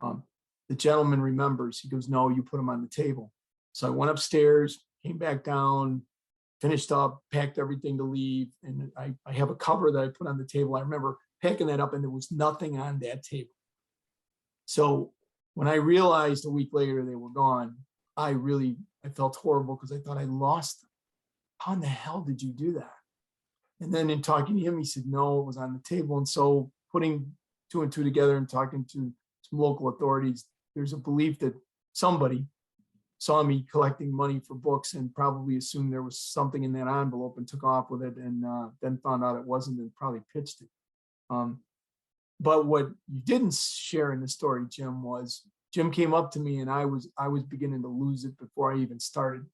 The gentleman remembers, he goes, no, you put them on the table. So I went upstairs, came back down, finished up, packed everything to leave. And I have a cover that I put on the table. I remember packing that up and there was nothing on that table. So when I realized a week later they were gone, I felt horrible because I thought I lost them. How in the hell did you do that? And then in talking to him, he said, no, it was on the table. And so putting two and two together and talking to some local authorities, there's a belief that somebody saw me collecting money for books and probably assumed there was something in that envelope and took off with it, and then found out it wasn't and probably pitched it. But what you didn't share in the story, Jim, was Jim came up to me and I was beginning to lose it before I even started,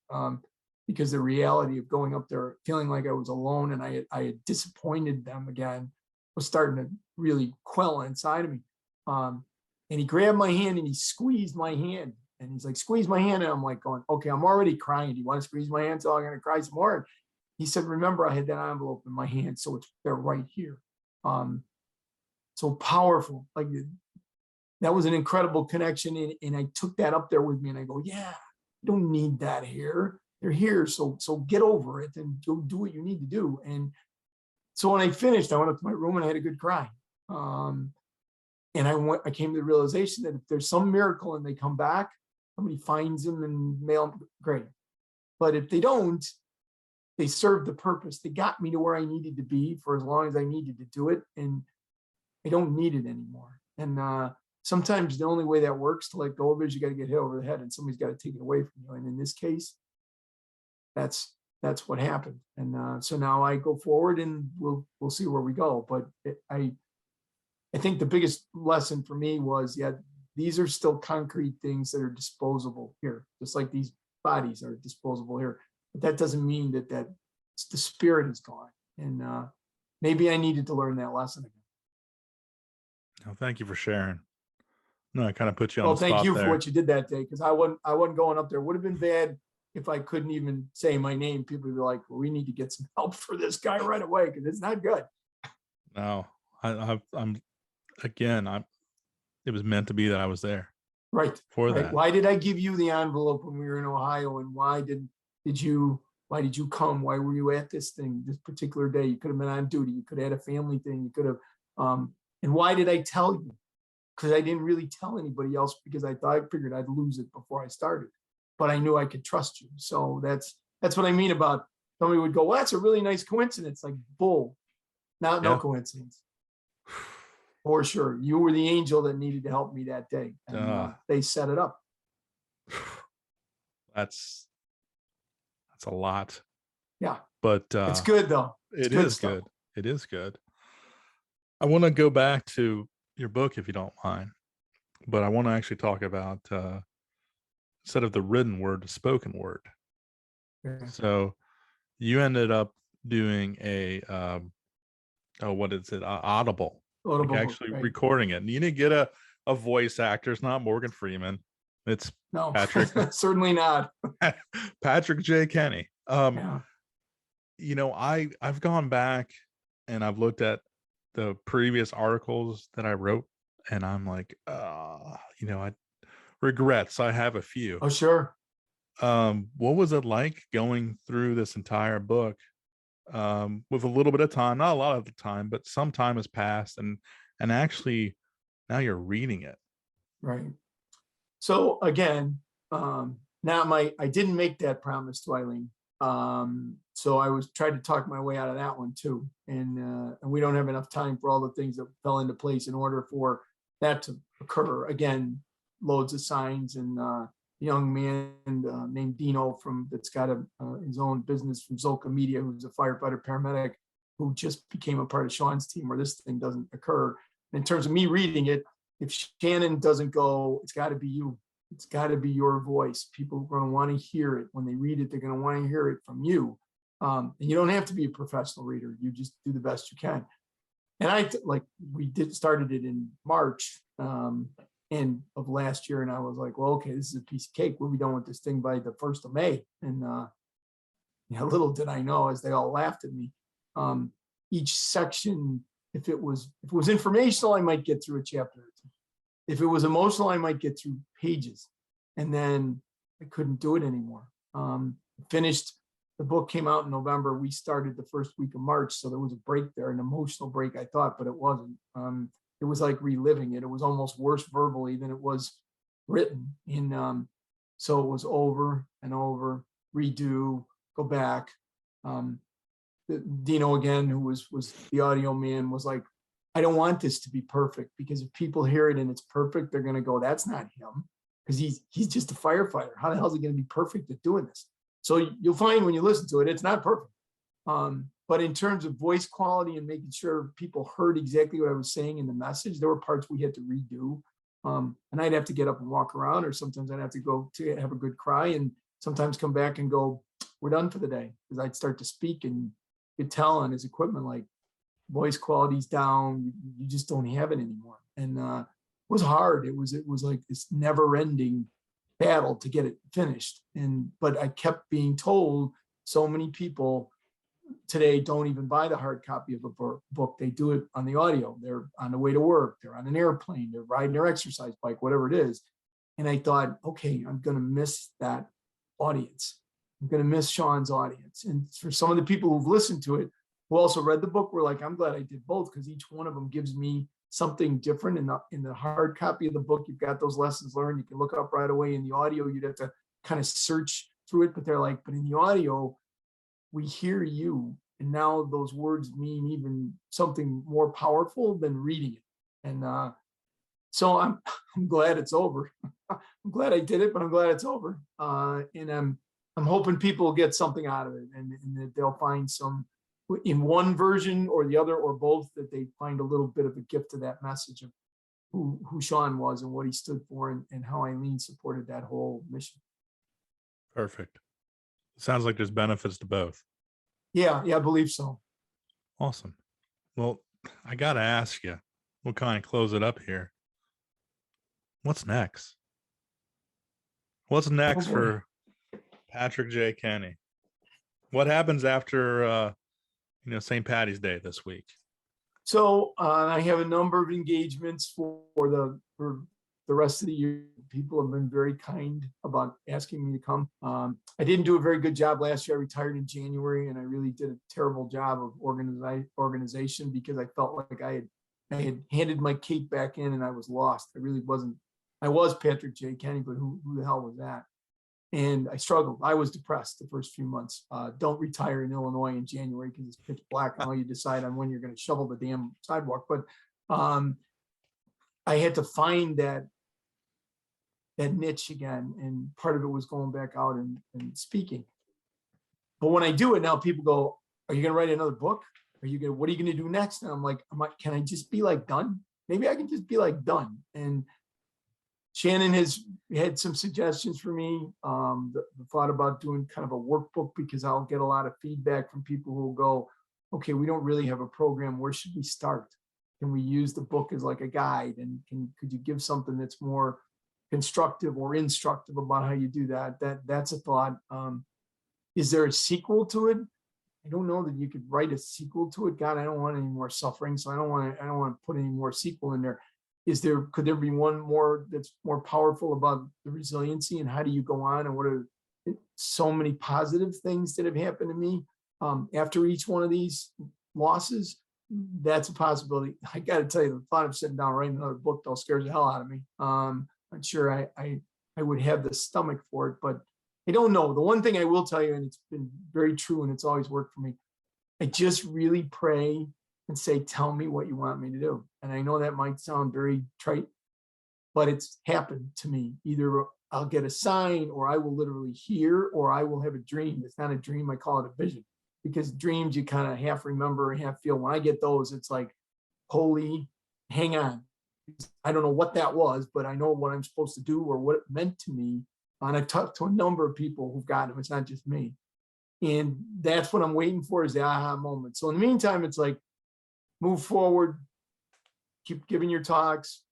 because the reality of going up there, feeling like I was alone and I had disappointed them again, was starting to really quell inside of me. And he grabbed my hand and he squeezed my hand. And he's like, squeeze my hand. And I'm like going, okay, I'm already crying. Do you want to squeeze my hand? So I'm going to cry some more. And he said, remember, I had that envelope in my hand. So they're right here. So powerful. Like, that was an incredible connection. And I took that up there with me and I go, yeah, you don't need that here. They're here. So get over it and go do what you need to do. And so when I finished, I went up to my room and I had a good cry. And I came to the realization that if there's some miracle and they come back, somebody finds them and mail them, great. But if they don't, they serve the purpose. They got me to where I needed to be for as long as I needed to do it. And I don't need it anymore. And sometimes the only way that works to let go of it is you got to get hit over the head and somebody's got to take it away from you. And in this case, that's what happened. And so now I go forward and we'll see where we go. But I think the biggest lesson for me was, yeah, these are still concrete things that are disposable here, just like these bodies are disposable here. But that doesn't mean that the spirit is gone. And maybe I needed to learn that lesson again. Oh, thank you for sharing. No, I kind of put you on the spot. Well, thank you there. for what you did that day, because I wasn't going up there. It would have been bad if I couldn't even say my name. People would be like, well, we need to get some help for this guy right away because it's not good. No, it was meant to be that I was there. Right. For right. that. Why did I give you the envelope when we were in Ohio? And why did you come? Why were you at this particular day? You could have been on duty. You could have had a family thing. You could have, and why did I tell you? Because I didn't really tell anybody else because I figured I'd lose it before I started, but I knew I could trust you. So that's what I mean about somebody would go, well, that's a really nice coincidence. Like, bull, no coincidence. For sure. You were the angel that needed to help me that day. And they set it up. That's a lot. Yeah. But it's good though. It is good. It is good. I want to go back to your book, if you don't mind, but I want to actually talk about instead of the written word, the spoken word. Yeah. So you ended up doing a what is it? Audible. Like actually right. Recording it. And you didn't get a voice actor. It's not Morgan Freeman. It's Patrick. Certainly not. Patrick J. Kenny. You know, I've gone back and I've looked at the previous articles that I wrote, and I'm like, you know, regrets. I have a few. Oh, sure. What was it like going through this entire book? With a little bit of time, not a lot of the time, but some time has passed, and actually now you're reading it. Right. So again, I didn't make that promise to Eileen. So I was trying to talk my way out of that one too. And we don't have enough time for all the things that fell into place in order for that to occur. Again, loads of signs and young man named Dino that's got his own business from Zolka Media, who's a firefighter paramedic who just became a part of Sean's team where this thing doesn't occur. In terms of me reading it, if Shannon doesn't go, it's got to be you. It's got to be your voice. People are going to want to hear it. When they read it, they're going to want to hear it from you. And you don't have to be a professional reader. You just do the best you can. And we started it in March. End of last year, and I was like, well, okay, this is a piece of cake. We'll be done with this thing by the 1st of May. And little did I know, as they all laughed at me, each section, if it was informational, I might get through a chapter or two. If it was emotional, I might get through pages, and then I couldn't do it anymore. Finished. The book came out in November. We started the first week of March, so there was a break there, an emotional break, I thought, but it wasn't. It was like reliving it. It was almost worse verbally than it was written. And So it was over and over, redo, go back. Dino again, who was the audio man, was like, I don't want this to be perfect, because if people hear it and it's perfect, they're going to go, that's not him, because he's just a firefighter. How the hell is he going to be perfect at doing this? So you'll find when you listen to it, it's not perfect. But in terms of voice quality and making sure people heard exactly what I was saying in the message, there were parts we had to redo. And I'd have to get up and walk around, or sometimes I'd have to go to have a good cry, and sometimes come back and go, we're done for the day. Because I'd start to speak and you could tell on his equipment, like, voice quality's down. You just don't have it anymore. And it was hard. It was like this never ending battle to get it finished. But I kept being told, so many people today don't even buy the hard copy of a book. They do it on the audio. They're on the way to work, they're on an airplane, they're riding their exercise bike, whatever it is. And I thought, okay, I'm going to miss that audience. I'm going to miss Sean's audience. And for some of the people who've listened to it, who also read the book, were like, I'm glad I did both, because each one of them gives me something different. In the hard copy of the book, you've got those lessons learned. You can look up right away. In the audio, you'd have to kind of search through it. But they're like, but in the audio, we hear you, and now those words mean even something more powerful than reading it. And so I'm glad it's over. I'm glad I did it, but I'm glad it's over. And I'm hoping people get something out of it, and that they'll find some, in one version or the other or both, that they find a little bit of a gift to that message of who Sean was and what he stood for, and how Eileen supported that whole mission. Perfect. Sounds like there's benefits to both. Yeah, I believe so. Awesome. Well, I got to ask you, we'll kind of close it up here. What's next? What's next for Patrick J. Kenny? What happens after, St. Paddy's Day this week? So I have a number of engagements for the rest of the year. People have been very kind about asking me to come. I didn't do a very good job last year. I retired in January, and I really did a terrible job of organization, because I felt like I had handed my cape back in and I was lost. I really wasn't. I was Patrick J. Kenny, but who the hell was that? And I struggled. I was depressed the first few months. Don't retire in Illinois in January, because it's pitch black and all you decide on when you're going to shovel the damn sidewalk. But I had to find that niche again, and part of it was going back out and speaking. But when I do it now, people go, are you going to write another book? What are you going to do next? And I'm like, can I just be like done? Maybe I can just be like done. And Shannon has had some suggestions for me. The thought about doing kind of a workbook, because I'll get a lot of feedback from people who will go, okay, we don't really have a program. Where should we start? Can we use the book as like a guide? And could you give something that's more constructive or instructive about how you do that? That's a thought. Is there a sequel to it? I don't know that you could write a sequel to it. God, I don't want any more suffering, so I don't want to put any more sequel in there. Could there be one more that's more powerful about the resiliency, and how do you go on, and what are so many positive things that have happened to me after each one of these losses? That's a possibility. I got to tell you, the thought of sitting down writing another book though scares the hell out of me. I'm sure I would have the stomach for it, but I don't know. The one thing I will tell you, and it's been very true, and it's always worked for me, I just really pray and say, tell me what you want me to do. And I know that might sound very trite, but it's happened to me. Either I'll get a sign, or I will literally hear, or I will have a dream. It's not a dream, I call it a vision, because dreams you kind of half remember and half feel. When I get those, it's like, holy, hang on. I don't know what that was, but I know what I'm supposed to do or what it meant to me. And I've talked to a number of people who've gotten them. It's not just me. And that's what I'm waiting for, is the aha moment. So in the meantime, it's like, move forward, keep giving your talks,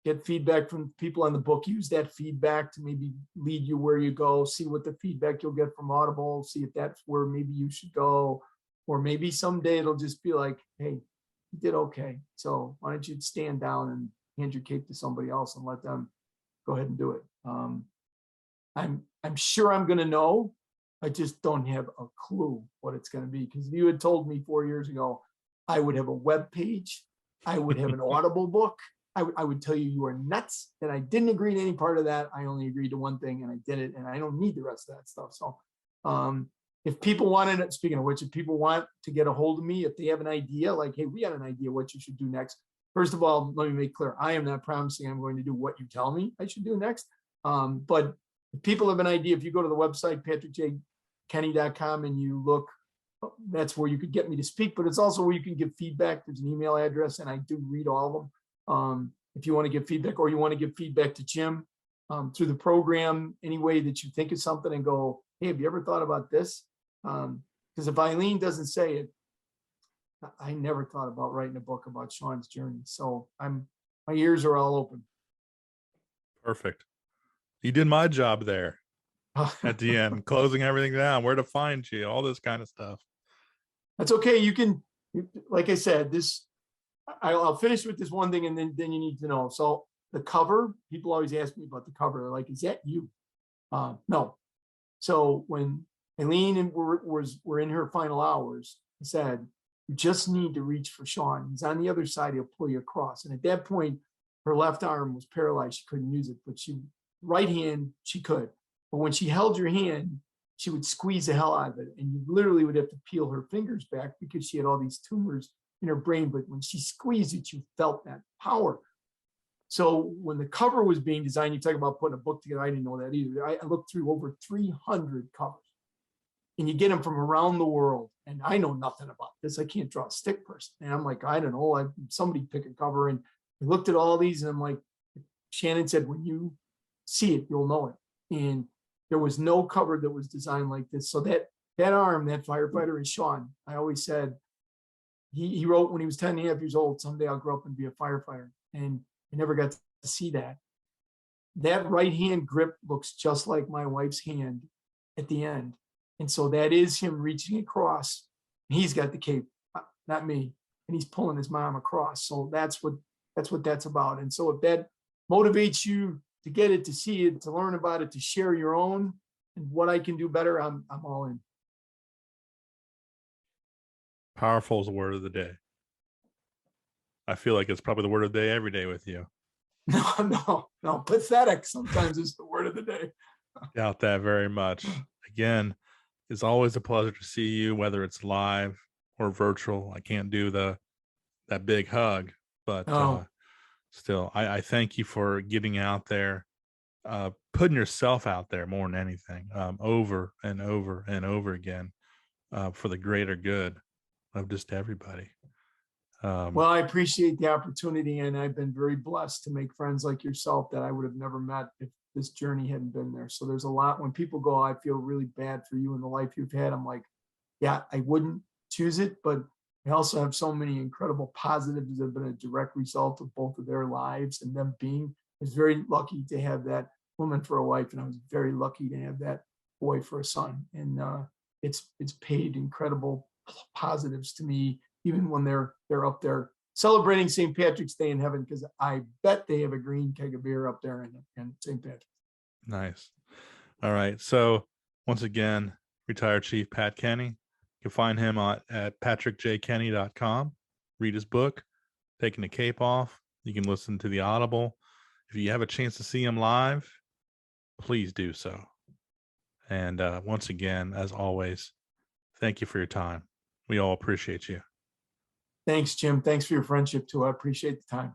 get feedback from people on the book, use that feedback to maybe lead you where you go, see what the feedback you'll get from Audible, see if that's where maybe you should go. Or maybe someday it'll just be like, hey, you did okay. So why don't you stand down and hand your cape to somebody else and let them go ahead and do it. I'm sure I'm going to know. I just don't have a clue what it's going to be. Because if you had told me 4 years ago, I would have a web page, I would have an Audible book, I would tell you are nuts, that I didn't agree to any part of that. I only agreed to one thing and I did it, and I don't need the rest of that stuff. So if people wanted it, speaking of which, if people want to get a hold of me, if they have an idea, like, hey, we got an idea what you should do next. First of all, let me make clear, I am not promising I'm going to do what you tell me I should do next. But if people have an idea, if you go to the website, patrickjkenny.com, and you look, that's where you could get me to speak, but it's also where you can give feedback. There's an email address, and I do read all of them. If you want to give feedback, or you want to give feedback to Jim through the program, any way that you think of something and go, hey, have you ever thought about this? Because if Eileen doesn't say it, I never thought about writing a book about Sean's journey. So my ears are all open. Perfect. You did my job there at the end, closing everything down, where to find you, all this kind of stuff. That's okay. You can, like I said, I'll finish with this one thing, and then you need to know. So the cover, people always ask me about the cover. They're like, is that you? No. So when Eileen were in her final hours, I said, you just need to reach for Sean. He's on the other side. He'll pull you across. And at that point, her left arm was paralyzed. She couldn't use it, but right hand, she could. But when she held your hand, she would squeeze the hell out of it. And you literally would have to peel her fingers back because she had all these tumors in her brain. But when she squeezed it, you felt that power. So when the cover was being designed, you talk about putting a book together. I didn't know that either. I looked through over 300 covers, and you get them from around the world. And I know nothing about this. I can't draw a stick person. And I'm like, I don't know. Somebody pick a cover. And I looked at all these, and I'm like, Shannon said, when you see it, you'll know it. And there was no cover that was designed like this. So that arm, that firefighter is Sean. I always said, he wrote when he was 10 and a half years old, someday I'll grow up and be a firefighter. And I never got to see that. That right hand grip looks just like my wife's hand at the end. And so that is him reaching across. He's got the cape, not me. And he's pulling his mom across. So that's what that's about. And so if that motivates you to get it, to see it, to learn about it, to share your own and what I can do better, I'm all in. Powerful is the word of the day. I feel like it's probably the word of the day every day with you. No. Pathetic sometimes is the word of the day. Doubt that very much. Again, it's always a pleasure to see you, whether it's live or virtual. I can't do that big hug, but still, I thank you for getting out there, putting yourself out there more than anything, over and over and over again, for the greater good of just everybody. Well, I appreciate the opportunity, and I've been very blessed to make friends like yourself that I would have never met if this journey hadn't been there. So there's a lot, when people go, I feel really bad for you and the life you've had. I'm like, yeah, I wouldn't choose it, but I also have so many incredible positives that have been a direct result of both of their lives and them being. I was very lucky to have that woman for a wife, and I was very lucky to have that boy for a son. And it's paid incredible positives to me, even when they're up there celebrating St. Patrick's Day in heaven, because I bet they have a green keg of beer up there in St. Patrick's. Nice. All right. So once again, retired Chief Pat Kenny. You can find him at patrickjkenny.com. Read his book, Taking the Cape Off. You can listen to the Audible. If you have a chance to see him live, please do so. And once again, as always, thank you for your time. We all appreciate you. Thanks, Jim. Thanks for your friendship too. I appreciate the time.